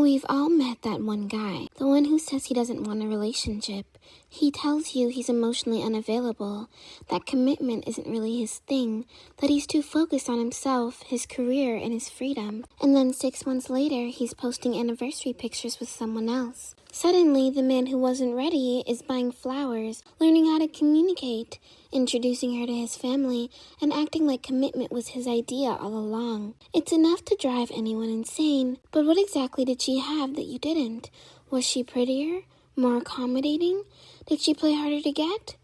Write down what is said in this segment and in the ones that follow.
we've all met that one guy, the one who says he doesn't want a relationship. He tells you he's emotionally unavailable, that commitment isn't really his thing, that he's too focused on himself, his career, and his freedom. And then 6 months later, he's posting anniversary pictures with someone else. Suddenly, the man who wasn't ready is buying flowers, learning how to communicate, introducing her to his family, and acting like commitment was his idea all along. It's enough to drive anyone insane, but what exactly did she have that you didn't? Was she prettier? More accommodating? Did she play harder to get?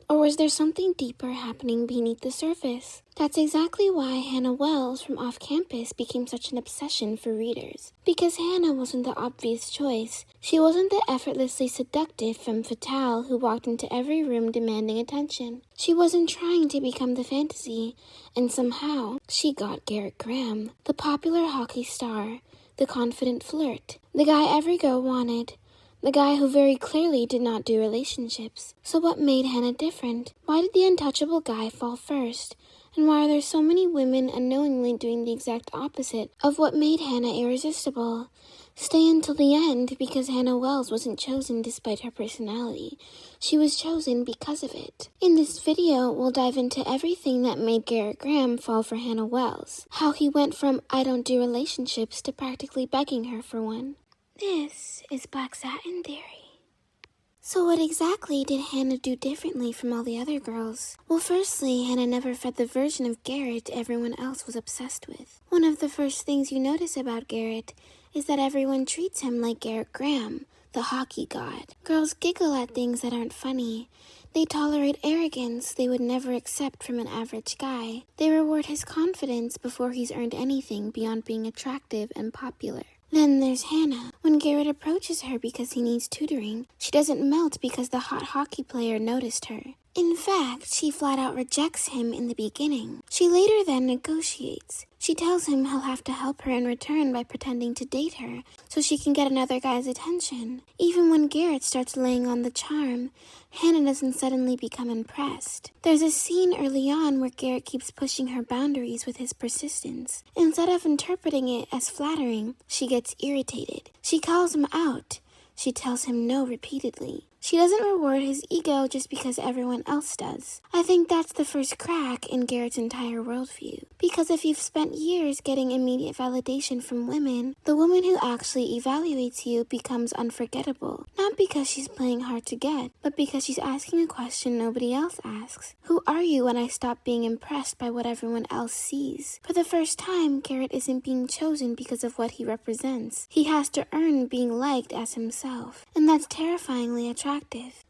Or was there something deeper happening beneath the surface? That's exactly why Hannah Wells from OffCampus became such an obsession for readers. Because Hannah wasn't the obvious choice. She wasn't the effortlessly seductive femme fatale who walked into every room demanding attention. She wasn't trying to become the fantasy, and somehow she got Garrett Graham, the popular hockey star, the confident flirt, the guy every girl wanted. The guy who very clearly did not do relationships. So what made Hannah different? Why did the untouchable guy fall first? And why are there so many women unknowingly doing the exact opposite of what made Hannah irresistible? Stay until the end, because Hannah Wells wasn't chosen despite her personality. She was chosen because of it. In this video, we'll dive into everything that made Garrett Graham fall for Hannah Wells. How he went from I don't do relationships to practically begging her for one. This is Black Satin Theory. So what exactly did Hannah do differently from all the other girls? Well, firstly, Hannah never fed the version of Garrett everyone else was obsessed with. One of the first things you notice about Garrett is that everyone treats him like Garrett Graham, the hockey god. Girls giggle at things that aren't funny. They tolerate arrogance they would never accept from an average guy. They reward his confidence before he's earned anything beyond being attractive and popular. Then there's Hannah. When Garrett approaches her because he needs tutoring, she doesn't melt because the hot hockey player noticed her. In fact, she flat out rejects him in the beginning. She later then negotiates. She tells him he'll have to help her in return by pretending to date her so she can get another guy's attention. Even when Garrett starts laying on the charm, Hannah doesn't suddenly become impressed. There's a scene early on where Garrett keeps pushing her boundaries with his persistence. Instead of interpreting it as flattering, she gets irritated. She calls him out. She tells him no repeatedly. She doesn't reward his ego just because everyone else does. I think that's the first crack in Garrett's entire worldview. Because if you've spent years getting immediate validation from women, the woman who actually evaluates you becomes unforgettable. Not because she's playing hard to get, but because she's asking a question nobody else asks. Who are you when I stop being impressed by what everyone else sees? For the first time, Garrett isn't being chosen because of what he represents. He has to earn being liked as himself. And that's terrifyingly attractive.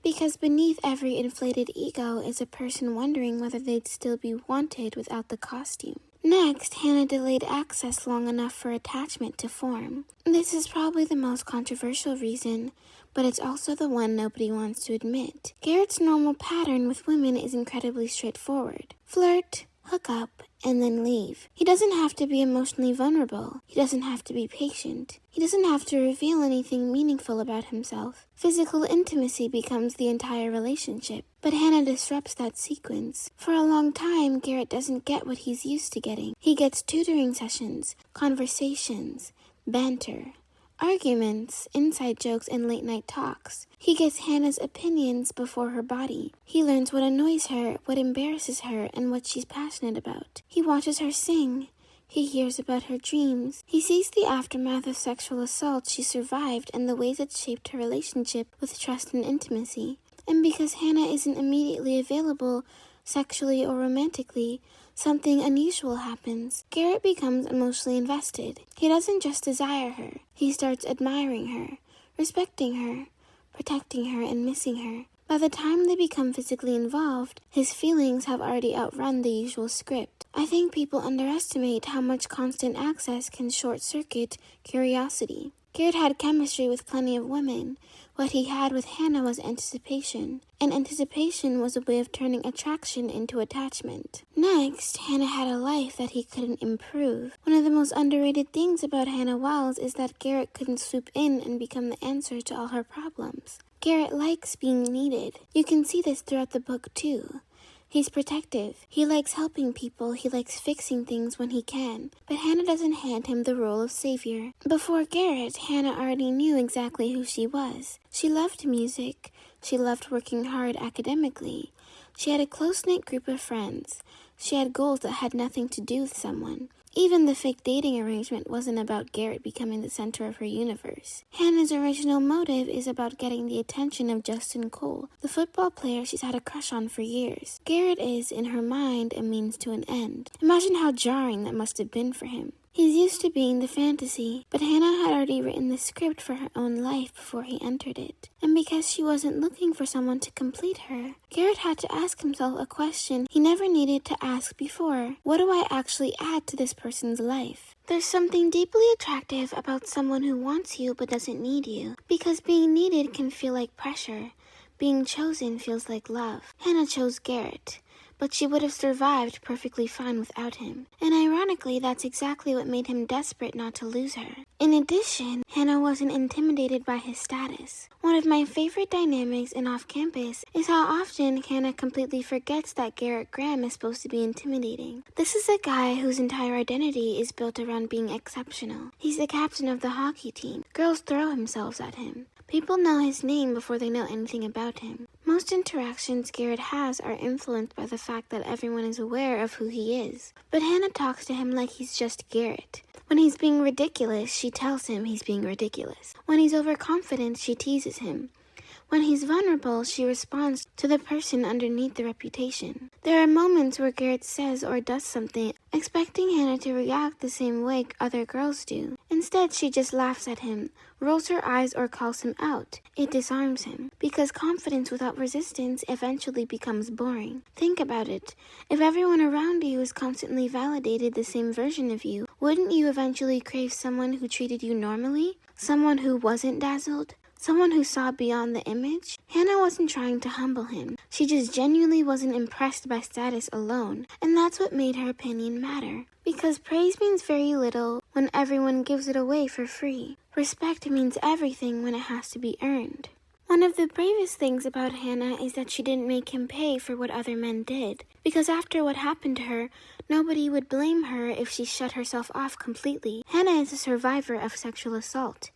Because beneath every inflated ego is a person wondering whether they'd still be wanted without the costume. Next, Hannah delayed access long enough for attachment to form. This is probably the most controversial reason, but it's also the one nobody wants to admit. Garrett's normal pattern with women is incredibly straightforward. Flirt, hook up, and then leave. He doesn't have to be emotionally vulnerable. He doesn't have to be patient. He doesn't have to reveal anything meaningful about himself. Physical intimacy becomes the entire relationship. But Hannah disrupts that sequence. For a long time, Garrett doesn't get what he's used to getting. He gets tutoring sessions, conversations, banter, arguments, inside jokes, and late-night talks. He gets Hannah's opinions before her body. He learns what annoys her, what embarrasses her, and what she's passionate about. He watches her sing. He hears about her dreams. He sees the aftermath of sexual assault she survived and the ways it shaped her relationship with trust and intimacy. And because Hannah isn't immediately available, sexually or romantically, something unusual happens. Garrett becomes emotionally invested. He doesn't just desire her. He starts admiring her, respecting her, protecting her, and missing her. By the time they become physically involved, his feelings have already outrun the usual script. I think people underestimate how much constant access can short-circuit curiosity. Garrett had chemistry with plenty of women. What he had with Hannah was anticipation, and anticipation was a way of turning attraction into attachment. Next, Hannah had a life that he couldn't improve. One of the most underrated things about Hannah Wells is that Garrett couldn't swoop in and become the answer to all her problems. Garrett likes being needed. You can see this throughout the book too. He's protective. He likes helping people. He likes fixing things when he can. But Hannah doesn't hand him the role of savior. Before Garrett, Hannah already knew exactly who she was. She loved music. She loved working hard academically. She had a close-knit group of friends. She had goals that had nothing to do with someone. Even the fake dating arrangement wasn't about Garrett becoming the center of her universe. Hannah's original motive is about getting the attention of Justin Cole, the football player she's had a crush on for years. Garrett is, in her mind, a means to an end. Imagine how jarring that must have been for him. He's used to being the fantasy, but Hannah had already written the script for her own life before he entered it. And because she wasn't looking for someone to complete her, Garrett had to ask himself a question he never needed to ask before. What do I actually add to this person's life? There's something deeply attractive about someone who wants you but doesn't need you, because being needed can feel like pressure. Being chosen feels like love. Hannah chose Garrett, but she would have survived perfectly fine without him. And ironically, that's exactly what made him desperate not to lose her. In addition, Hannah wasn't intimidated by his status. One of my favorite dynamics in OffCampus is how often Hannah completely forgets that Garrett Graham is supposed to be intimidating. This is a guy whose entire identity is built around being exceptional. He's the captain of the hockey team. Girls throw themselves at him. People know his name before they know anything about him. Most interactions Garrett has are influenced by the fact that everyone is aware of who he is. But Hannah talks to him like he's just Garrett. When he's being ridiculous, she tells him he's being ridiculous. When he's overconfident, she teases him. When he's vulnerable, she responds to the person underneath the reputation. There are moments where Garrett says or does something, expecting Hannah to react the same way other girls do. Instead, she just laughs at him, rolls her eyes, or calls him out. It disarms him, because confidence without resistance eventually becomes boring. Think about it. If everyone around you is constantly validated the same version of you, wouldn't you eventually crave someone who treated you normally? Someone who wasn't dazzled? Someone who saw beyond the image? Hannah wasn't trying to humble him. She just genuinely wasn't impressed by status alone, and that's what made her opinion matter. Because praise means very little when everyone gives it away for free. Respect means everything when it has to be earned. One of the bravest things about Hannah is that she didn't make him pay for what other men did. Because after what happened to her, nobody would blame her if she shut herself off completely. Hannah is a survivor of sexual assault.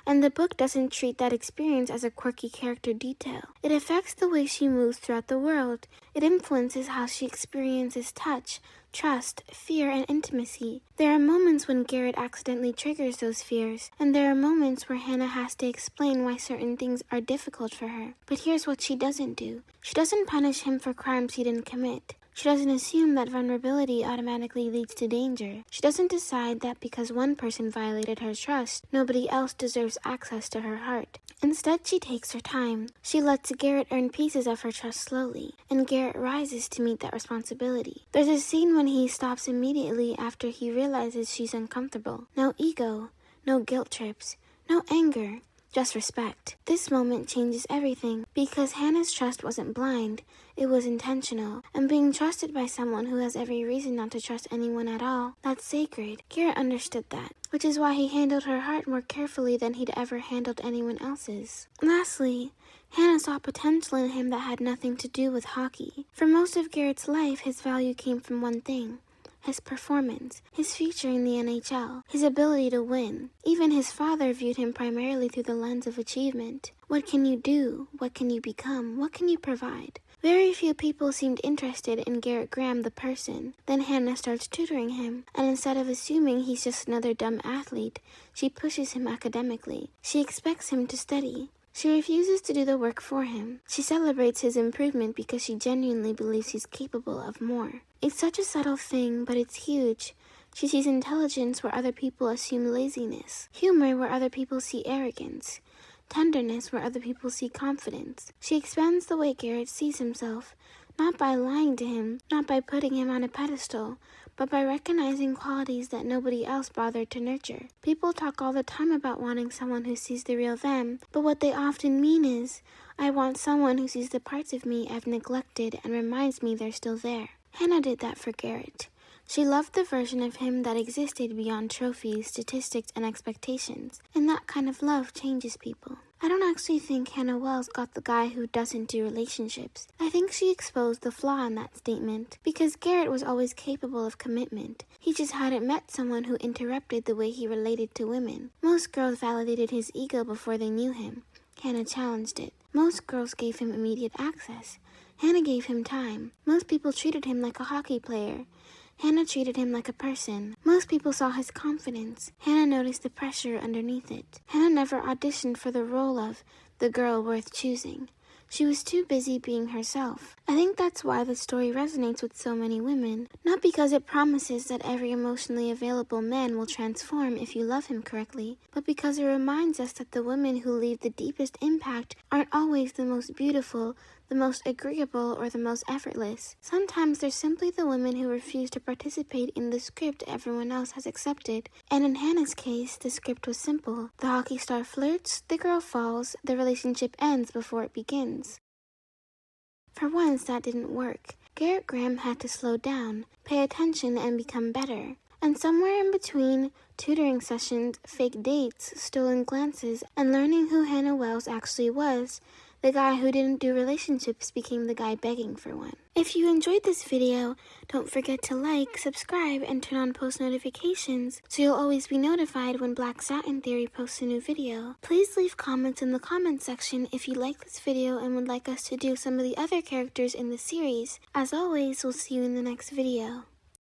And the book doesn't treat that experience as a quirky character detail. It affects the way she moves throughout the world. It influences how she experiences touch, trust, fear, and intimacy. There are moments when Garrett accidentally triggers those fears, and there are moments where Hannah has to explain why certain things are difficult for her. But here's what she doesn't do. She doesn't punish him for crimes he didn't commit. She doesn't assume that vulnerability automatically leads to danger. She doesn't decide that because one person violated her trust, nobody else deserves access to her heart. Instead, she takes her time. She lets Garrett earn pieces of her trust slowly, and Garrett rises to meet that responsibility. There's a scene when he stops immediately after he realizes she's uncomfortable. No ego, no guilt trips, no anger. Just respect. This moment changes everything because Hannah's trust wasn't blind, it was intentional. And being trusted by someone who has every reason not to trust anyone at all, that's sacred. Garrett understood that, which is why he handled her heart more carefully than he'd ever handled anyone else's. Lastly, Hannah saw potential in him that had nothing to do with hockey. For most of Garrett's life, his value came from one thing: his performance, his future in the NHL, his ability to win. Even his father viewed him primarily through the lens of achievement. What can you do? What can you become? What can you provide? Very few people seemed interested in Garrett Graham the person. Then Hannah starts tutoring him, and instead of assuming he's just another dumb athlete, she pushes him academically. She expects him to study. She refuses to do the work for him. She celebrates his improvement because she genuinely believes he's capable of more. It's such a subtle thing, but it's huge. She sees intelligence where other people assume laziness, humor where other people see arrogance, tenderness where other people see confidence. She expands the way Garrett sees himself, not by lying to him, not by putting him on a pedestal, but by recognizing qualities that nobody else bothered to nurture. People talk all the time about wanting someone who sees the real them, but what they often mean is, I want someone who sees the parts of me I've neglected and reminds me they're still there. Hannah did that for Garrett. She loved the version of him that existed beyond trophies, statistics, and expectations, and that kind of love changes people. I don't actually think Hannah Wells got the guy who doesn't do relationships. I think she exposed the flaw in that statement, because Garrett was always capable of commitment. He just hadn't met someone who interrupted the way he related to women. Most girls validated his ego before they knew him. Hannah challenged it. Most girls gave him immediate access. Hannah gave him time. Most people treated him like a hockey player. Hannah treated him like a person. Most people saw his confidence. Hannah noticed the pressure underneath it. Hannah never auditioned for the role of the girl worth choosing. She was too busy being herself. I think that's why the story resonates with so many women. Not because it promises that every emotionally available man will transform if you love him correctly, but because it reminds us that the women who leave the deepest impact aren't always the most beautiful, the most agreeable, or the most effortless. Sometimes they're simply the women who refuse to participate in the script everyone else has accepted. And in Hannah's case, the script was simple. The hockey star flirts, the girl falls, the relationship ends before it begins. For once, that didn't work. Garrett Graham had to slow down, pay attention, and become better. And somewhere in between tutoring sessions, fake dates, stolen glances, and learning who Hannah Wells actually was, the guy who didn't do relationships became the guy begging for one. If you enjoyed this video, don't forget to like, subscribe, and turn on post notifications so you'll always be notified when Black Satin Theory posts a new video. Please leave comments in the comment section if you like this video and would like us to do some of the other characters in the series. As always, we'll see you in the next video.